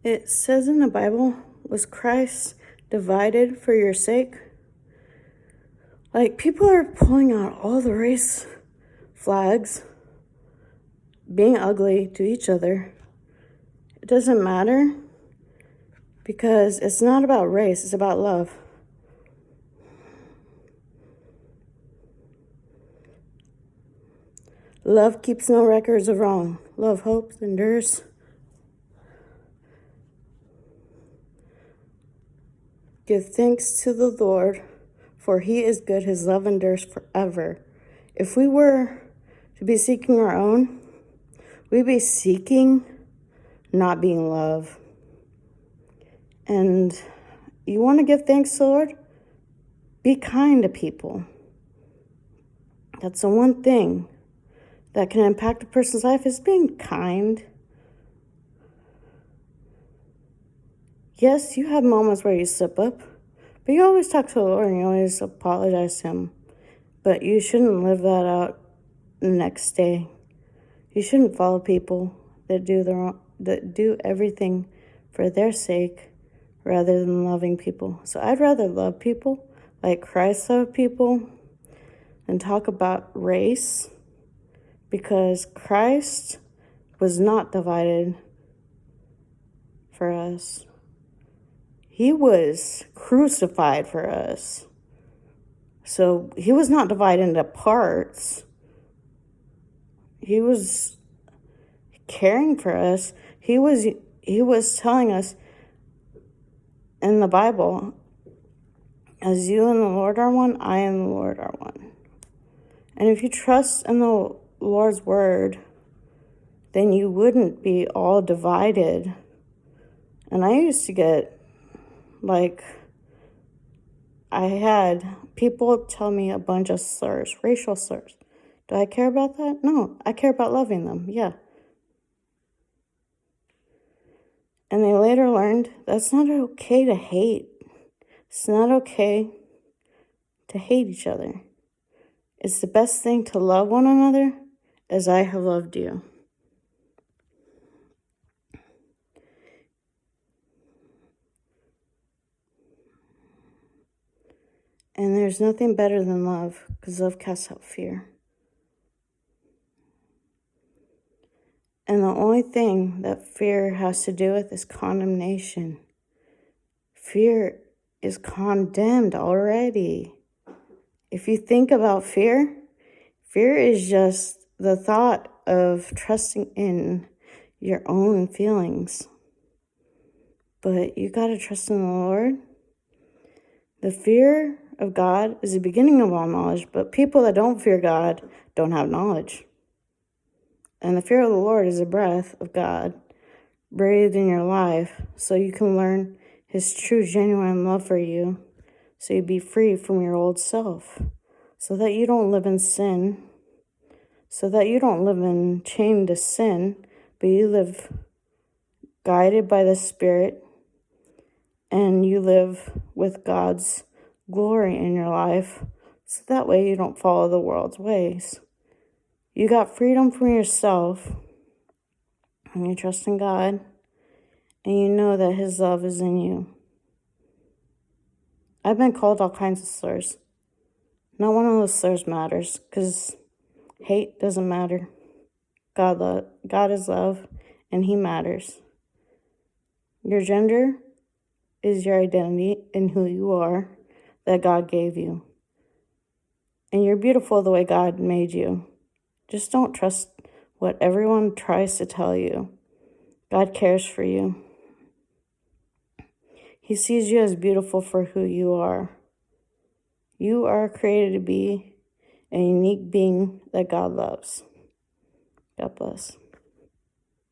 It says in the Bible, was Christ divided for your sake? Like, people are pulling out all the race flags, being ugly to each other. It doesn't matter because it's not about race, it's about love. Love keeps no records of wrong. Love hopes, endures. Give thanks to the Lord, for he is good, his love endures forever. If we were to be seeking our own, we'd be seeking, not being love. And you want to give thanks to the Lord? Be kind to people. That's the one thing that can impact a person's life, is being kind. Yes, you have moments where you slip up, but you always talk to the Lord and you always apologize to him. But you shouldn't live that out the next day. You shouldn't follow people that do everything for their sake rather than loving people. So I'd rather love people like Christ loved people than talk about race, because Christ was not divided for us. He was crucified for us. So he was not divided into parts. He was caring for us. He was telling us in the Bible, as you and the Lord are one, I and the Lord are one. And if you trust in the Lord's word, then you wouldn't be all divided. And I used to get, I had people tell me a bunch of slurs, racial slurs. Do I care about that? No, I care about loving them, yeah. And they later learned that's not okay to hate. It's not okay to hate each other. It's the best thing to love one another as I have loved you. And there's nothing better than love, because love casts out fear. And the only thing that fear has to do with is condemnation. Fear is condemned already. If you think about fear, fear is just the thought of trusting in your own feelings. But you got to trust in the Lord. The fear of God is the beginning of all knowledge, but people that don't fear God don't have knowledge. And the fear of the Lord is the breath of God breathed in your life, so you can learn his true, genuine love for you, so you be free from your old self, so that you don't live in sin, so that you don't live in chained to sin, but you live guided by the Spirit, and you live with God's glory in your life, so that way you don't follow the world's ways. You got freedom from yourself, and you trust in God, and you know that his love is in you. I've been called all kinds of slurs. Not one of those slurs matters, because hate doesn't matter. God is love, and he matters. Your gender is your identity in who you are that God gave you. And you're beautiful the way God made you. Just don't trust what everyone tries to tell you. God cares for you. He sees you as beautiful for who you are. You are created to be a unique being that God loves. God bless.